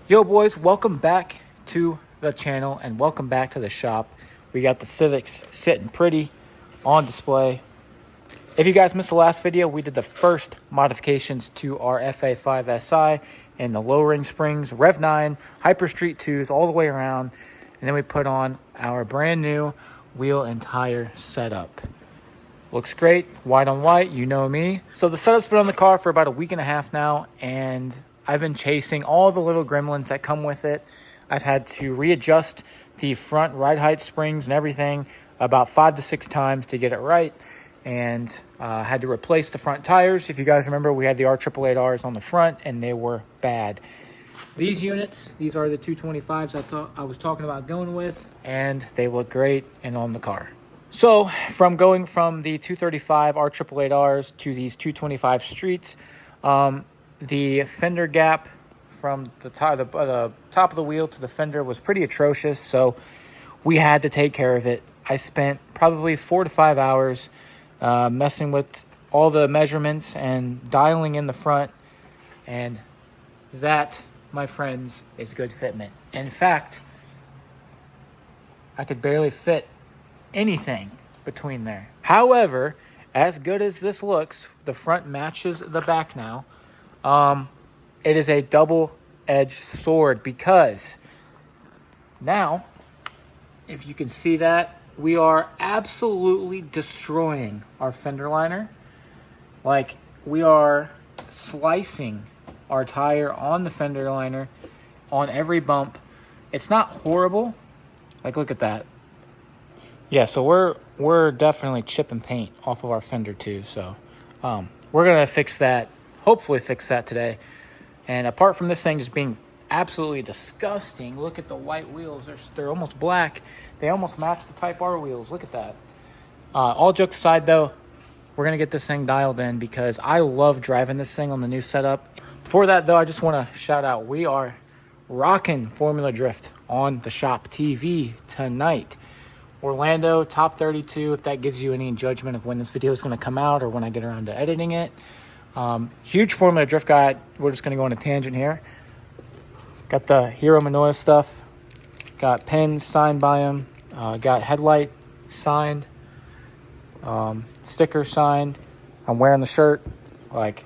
Yo boys, welcome back to the channel and welcome back to the shop. We got the Civics sitting pretty on display. If you guys missed the last video, we did the first modifications to our FA5 SI and the low ring springs, Rev 9, Hyper Street 2s all the way around. And then we put on our brand new wheel and tire setup. Looks great, white on white, you know me. So the setup's been on the car for about a week and a half now, and I've been chasing all the little gremlins that come with it. I've had to readjust the front ride height springs and everything about 5 to 6 times to get it right. And had to replace the front tires. If you guys remember, we had the R888Rs on the front and they were bad. These units, these are the 225s I was talking about going with, and they look great and on the car. So from going from the 235 R888Rs to these 225 streets, the fender gap from the top of the wheel to the fender was pretty atrocious, so we had to take care of it. I spent probably 4 to 5 hours messing with all the measurements and dialing in the front, and that, my friends, is good fitment. In fact, I could barely fit anything between there. However, as good as this looks, the front matches the back now. It is a double-edged sword because now, if you can see that, we are absolutely destroying our fender liner. Like, we are slicing our tire on the fender liner on every bump. It's not horrible. Like, look at that. Yeah, so we're definitely chipping paint off of our fender too. So we're gonna fix that, hopefully fix that today. And apart from this thing just being absolutely disgusting, look at the white wheels. They're almost black. They almost match the Type R wheels. Look at that. All jokes aside though, we're gonna get this thing dialed in because I love driving this thing on the new setup. Before that though, I just want to shout out, we are rocking Formula Drift on the shop TV tonight. Orlando, top 32, if that gives you any judgment of when this video is going to come out or when I get around to editing it. Huge Formula Drift guy. We're just going to go on a tangent here. Got the Hero Manoia stuff. Got pins signed by him. Got headlight signed. Sticker signed. I'm wearing the shirt. Like,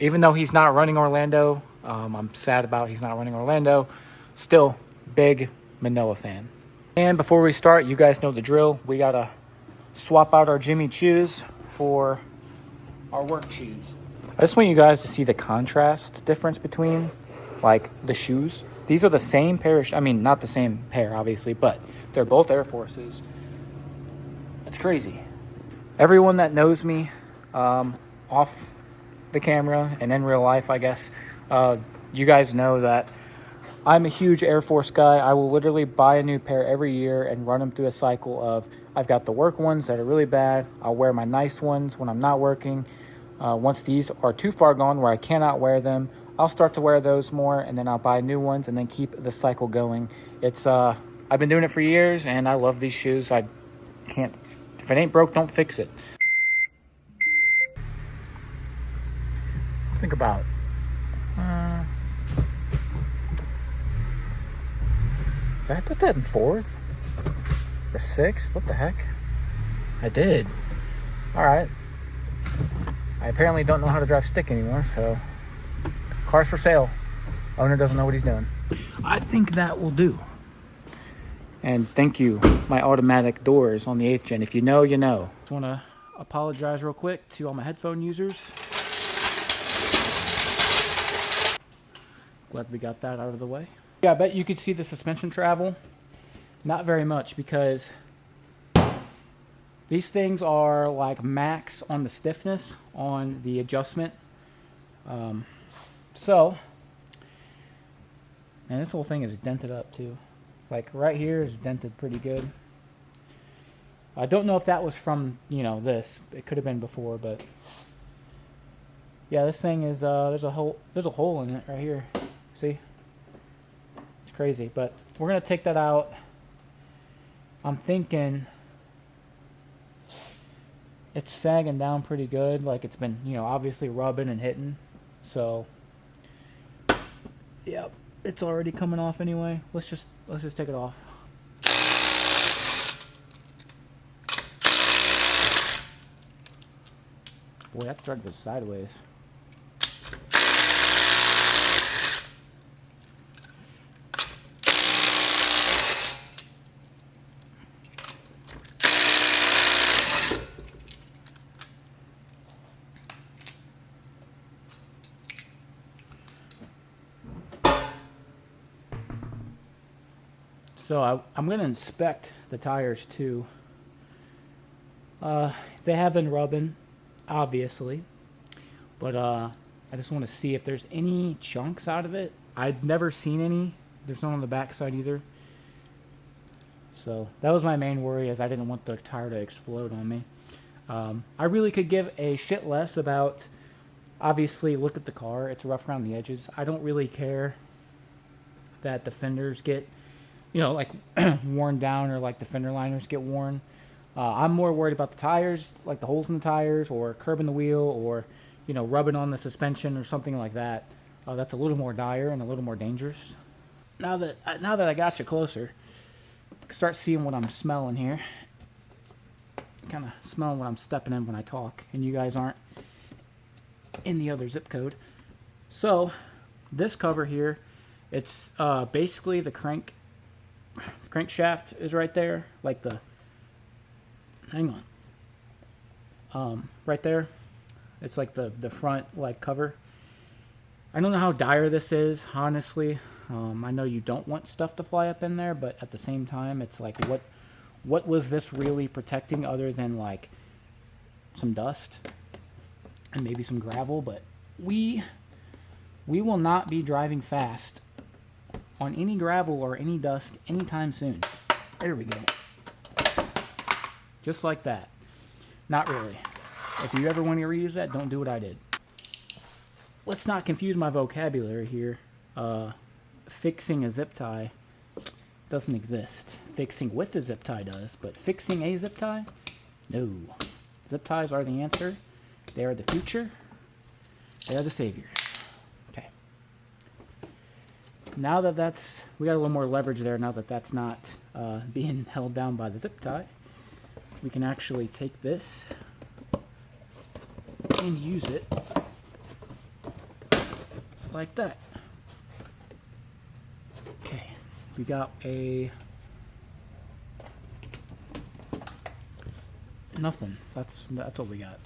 even though he's not running Orlando, I'm sad about he's not running Orlando. Still, big Manoa fan. And before we start, you guys know the drill. We gotta swap out our Jimmy shoes for our work shoes. I just want you guys to see the contrast difference between, like, the shoes. These are the same pair of, I mean, not the same pair, obviously, but they're both Air Forces. That's crazy. Everyone that knows me off the camera and in real life, I guess, you guys know that I'm a huge Air Force guy. I will literally buy a new pair every year and run them through a cycle of, I've got the work ones that are really bad. I'll wear my nice ones when I'm not working. Once these are too far gone where I cannot wear them, I'll start to wear those more, and then I'll buy new ones and then keep the cycle going. It's I've been doing it for years, and I love these shoes. I can't, if it ain't broke, don't fix it. Think about did I put that in 4th or 6th? What the heck? I did. All right. I apparently don't know how to drive stick anymore, so car's for sale. Owner doesn't know what he's doing. I think that will do. And thank you, my automatic doors on the 8th gen. If you know, you know. Just want to apologize real quick to all my headphone users. Glad we got that out of the way. Yeah, I bet you could see the suspension travel. Not very much, because these things are like max on the stiffness on the adjustment. So, and this whole thing is dented up too. Like right here is dented pretty good. I don't know if that was from, you know, this. It could have been before, but yeah, this thing is there's a hole in it right here. See? It's crazy, but we're gonna take that out. I'm thinking it's sagging down pretty good, like it's been, you know, obviously rubbing and hitting. So, yep, it's already coming off anyway. Let's just take it off. Boy, that thread was sideways. So I'm going to inspect the tires too. They have been rubbing, obviously, but I just want to see if there's any chunks out of it. I've never seen any. There's none on the back side either. So that was my main worry, as I didn't want the tire to explode on me. I really could give a shit less about, obviously, look at the car. It's rough around the edges. I don't really care that the fenders get, you know, like worn down, or like the fender liners get worn. I'm more worried about the tires, like the holes in the tires, or curbing the wheel, or, you know, rubbing on the suspension or something like that. That's a little more dire and a little more dangerous. Now that I got you closer, I can start seeing what I'm smelling here. Kind of smelling what I'm stepping in when I talk, and you guys aren't in the other zip code. So this cover here, it's basically the crankshaft is right there, like the, hang on, right there. It's like the front like cover. I don't know how dire this is, honestly. I know you don't want stuff to fly up in there, but at the same time, it's like, what was this really protecting other than like some dust and maybe some gravel? But we will not be driving fast on any gravel or any dust anytime soon. There we go. Just like that. Not really. If you ever want to reuse that, don't do what I did. Let's not confuse my vocabulary here. Fixing a zip tie doesn't exist. Fixing with a zip tie does, but fixing a zip tie? No. Zip ties are the answer. They are the future. They are the saviors. Okay. Now that we got a little more leverage there, now that that's not being held down by the zip tie, we can actually take this and use it like that. Okay, we got a nothing. That's what we got.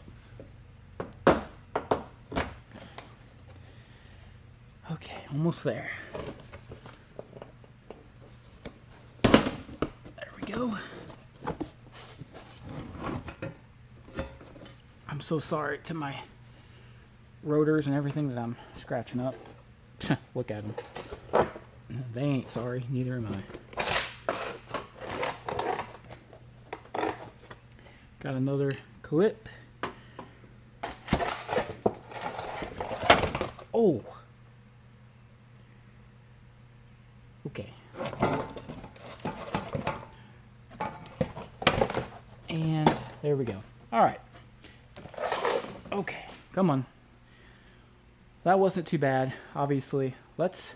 Okay, almost there. There we go. I'm so sorry to my rotors and everything that I'm scratching up. Look at them. They ain't sorry, neither am I. Got another clip. Oh! Okay. And there we go. Alright. Okay, come on. That wasn't too bad, obviously. Let's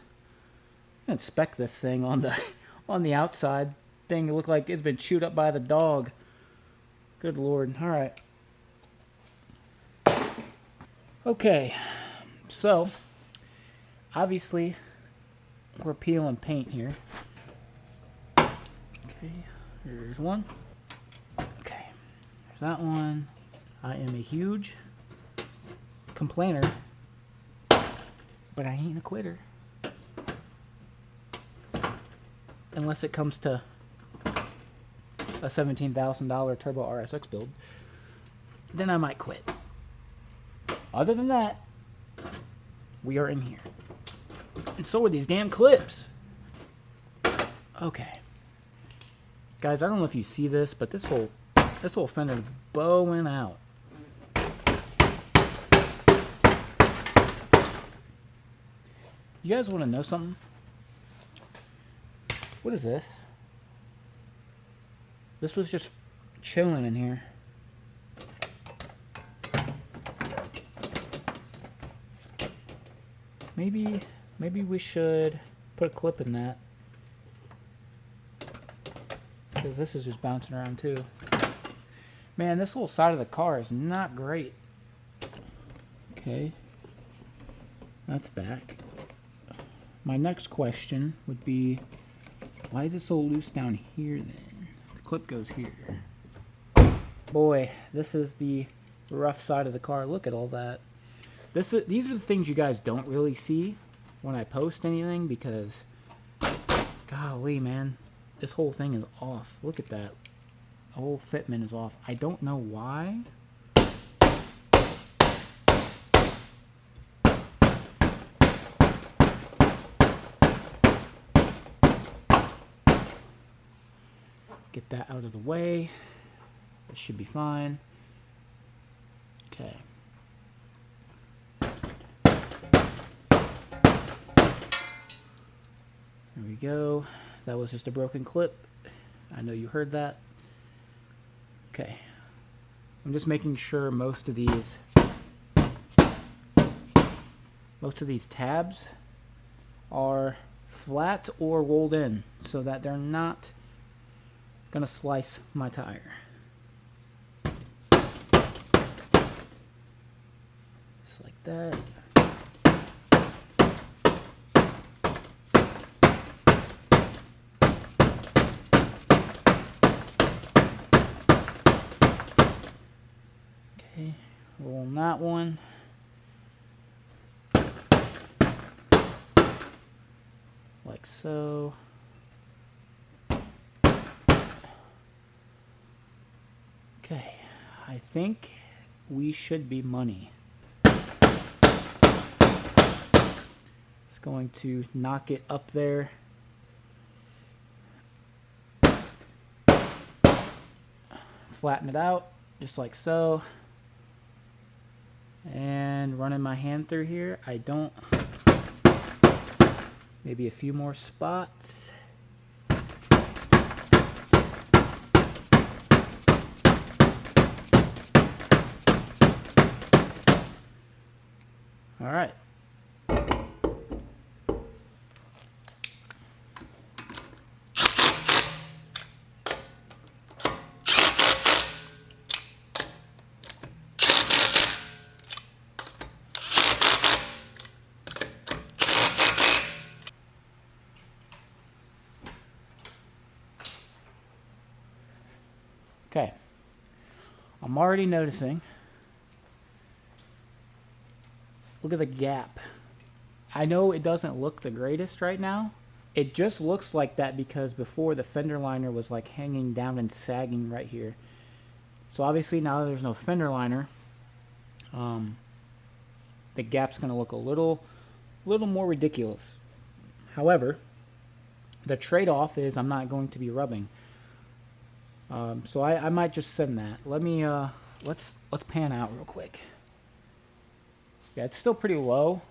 inspect this thing on the outside. Thing look like it's been chewed up by the dog. Good Lord. All right. Okay. So, obviously, we're peeling paint here. Okay. Here's one. Okay. There's that one. I am a huge complainer, but I ain't a quitter. Unless it comes to a $17,000 Turbo RSX build, then I might quit. Other than that, we are in here. And so are these damn clips. Okay. Guys, I don't know if you see this, but this whole fender is bowing out. You guys want to know something? What is this? This was just chilling in here. Maybe we should put a clip in that, because this is just bouncing around too. Man, this little side of the car is not great. Okay, that's back. My next question would be, why is it so loose down here then? The clip goes here. Boy, this is the rough side of the car. Look at all that. These are the things you guys don't really see when I post anything, because golly, man, this whole thing is off. Look at that. The whole fitment is off. I don't know why. Get that out of the way. It should be fine. Okay. There we go. That was just a broken clip. I know you heard that. Okay. I'm just making sure most of these tabs are flat or rolled in so that they're not gonna slice my tire. Just like that. Okay, rolling that one. Like so. Okay, I think we should be money. It's going to knock it up there. Flatten it out, just like so. And running my hand through here, I don't, maybe a few more spots. All right. Okay. I'm already noticing. Look at the gap. I know it doesn't look the greatest right now. It just looks like that because before the fender liner was like hanging down and sagging right here. So obviously now that there's no fender liner, the gap's going to look a little more ridiculous. However, the trade-off is I'm not going to be rubbing. So I might just send that. Let me let's pan out real quick. Yeah, it's still pretty low.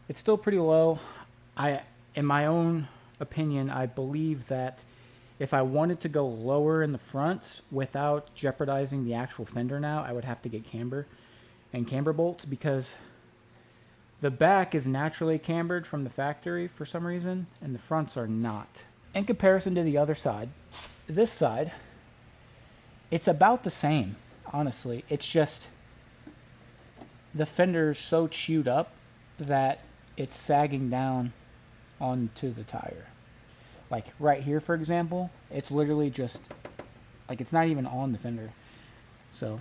It's still pretty low. In my own opinion, I believe that if I wanted to go lower in the fronts without jeopardizing the actual fender now, I would have to get camber and camber bolts, because the back is naturally cambered from the factory for some reason, and the fronts are not. In comparison to the other side, this side, it's about the same, honestly. It's just the fender's so chewed up that it's sagging down onto the tire. Like right here, for example, it's literally just, like it's not even on the fender. So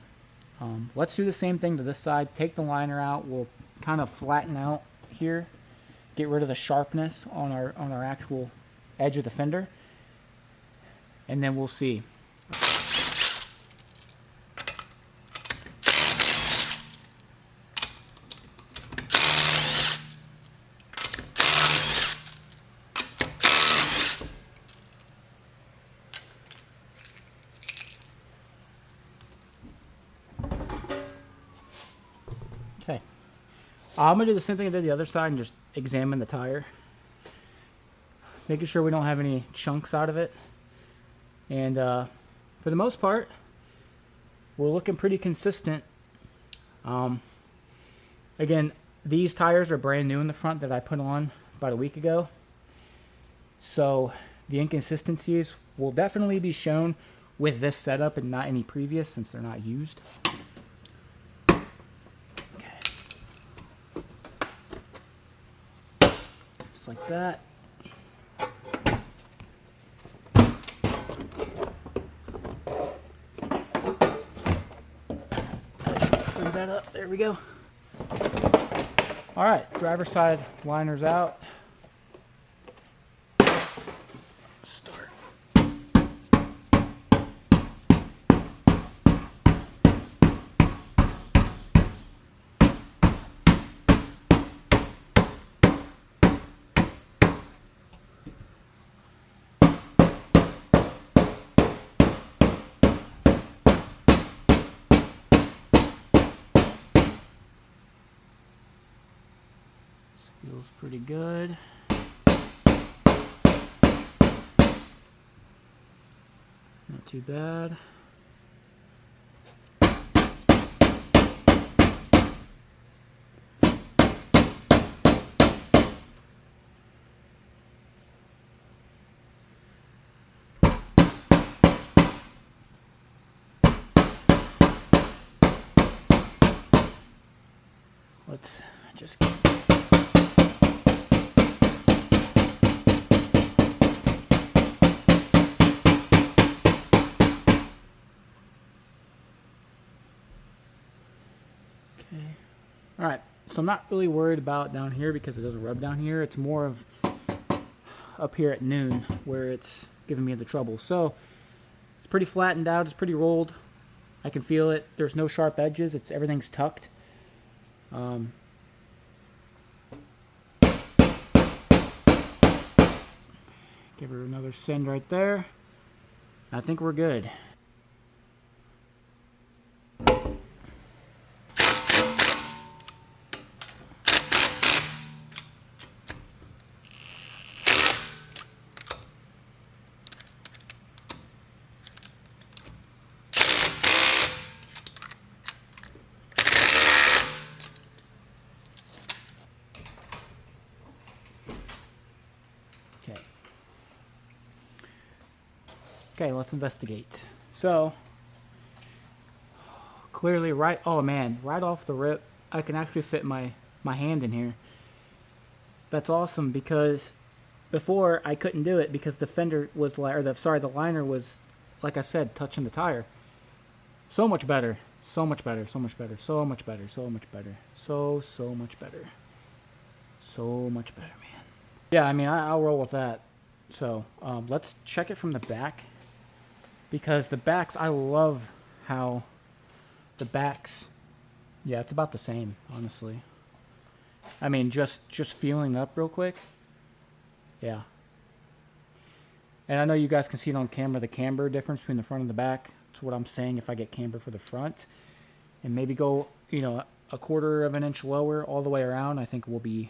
let's do the same thing to this side. Take the liner out. We'll kind of flatten out here, get rid of the sharpness on our actual edge of the fender, and then we'll see. Okay. I'm going to do the same thing I did the other side and just examine the tire. Making sure we don't have any chunks out of it. And for the most part, we're looking pretty consistent. Again, these tires are brand new in the front that I put on about a week ago. So the inconsistencies will definitely be shown with this setup and not any previous, since they're not used. Okay. Just like that. Free that up. There we go. All right, driver's side liner's out. Start. Feels pretty good. Not too bad. Let's just get all right, so I'm not really worried about down here because it doesn't rub down here. It's more of up here at noon where it's giving me the trouble. So it's pretty flattened out. It's pretty rolled. I can feel it. There's no sharp edges. Everything's tucked. Give her another send right there. I think we're good. Okay, let's investigate. So, clearly oh man, right off the rip, I can actually fit my hand in here. That's awesome, because before I couldn't do it because the fender was the liner was, like I said, touching the tire. So much better, so much better, so much better, so much better, so much better, so much better, so much better, man. Yeah, I mean, I'll roll with that. So let's check it from the back. Because the backs, I love how the backs, yeah, it's about the same, honestly. I mean, just feeling up real quick. Yeah. And I know you guys can see it on camera, the camber difference between the front and the back. That's what I'm saying if I get camber for the front. And maybe go, you know, a 1/4 of an inch lower all the way around, I think will be,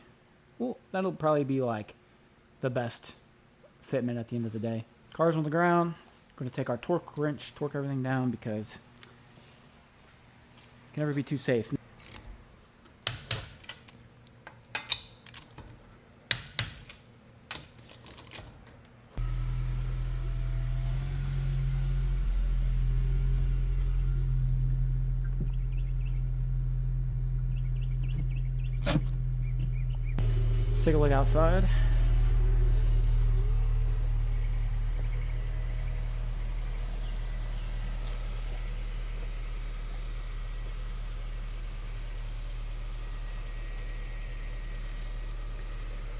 well, that'll probably be like the best fitment at the end of the day. Car's on the ground. Going to take our torque wrench, torque everything down, because it can never be too safe. Let's take a look outside.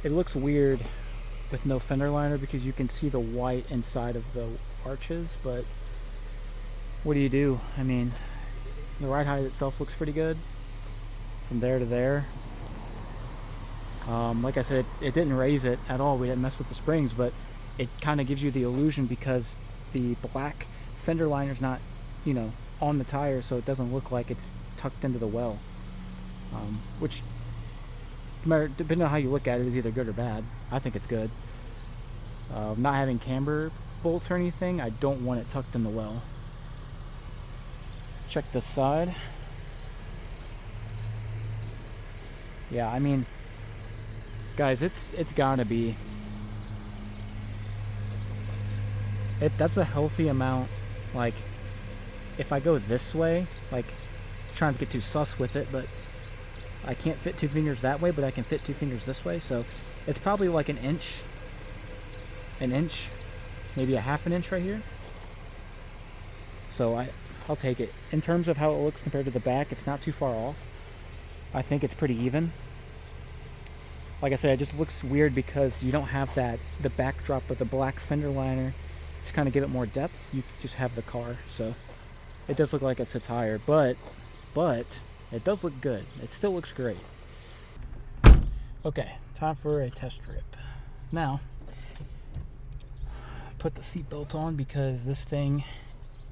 It looks weird with no fender liner because you can see the white inside of the arches, but what do you do? I mean, the ride height itself looks pretty good from there to there. Like I said, it didn't raise it at all. We didn't mess with the springs, but it kind of gives you the illusion because the black fender liner's not, you know, on the tire, so it doesn't look like it's tucked into the well, which, depending on how you look at it, is either good or bad. I think it's good. Not having camber bolts or anything, I don't want it tucked in the well. Check this side. Yeah, I mean, guys, it's gotta be. That's a healthy amount. Like, if I go this way, like, trying to get too sus with it, but I can't fit 2 fingers that way, but I can fit 2 fingers this way, so it's probably like an inch, maybe a half an inch right here. So I'll take it. In terms of how it looks compared to the back, it's not too far off. I think it's pretty even. Like I said, it just looks weird because you don't have the backdrop of the black fender liner to kind of give it more depth. You just have the car, so it does look like it's a tire, but it does look good. It still looks great. Okay, time for a test trip. Now, put the seatbelt on because this thing,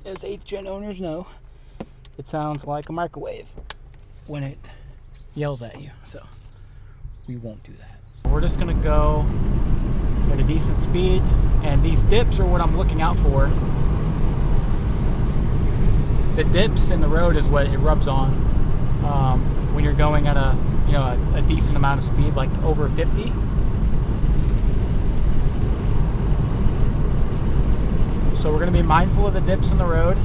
as 8th gen owners know, it sounds like a microwave when it yells at you, so we won't do that. We're just gonna go at a decent speed, and these dips are what I'm looking out for. The dips in the road is what it rubs on when you're going at a decent amount of speed, like over 50. So we're going to be mindful of the dips in the road.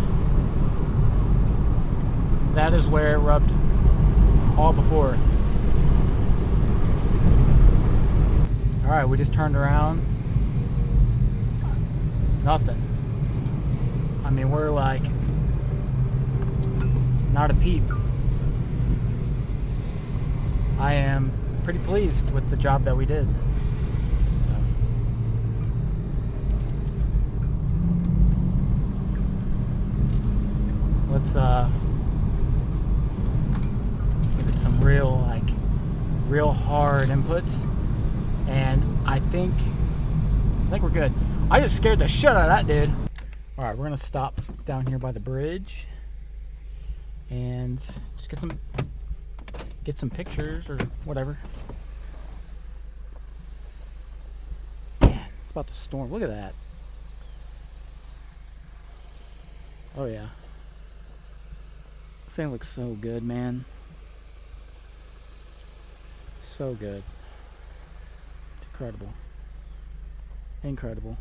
That is where it rubbed all before. Alright, we just turned around. Nothing. I mean, we're like not a peep. I am pretty pleased with the job that we did. So. Let's give it some real hard inputs, and I think we're good. I just scared the shit out of that dude. All right, we're gonna stop down here by the bridge and just get some pictures or whatever. Man, it's about to storm. Look at that. Oh yeah. This thing looks so good, man. So good. It's incredible. Incredible.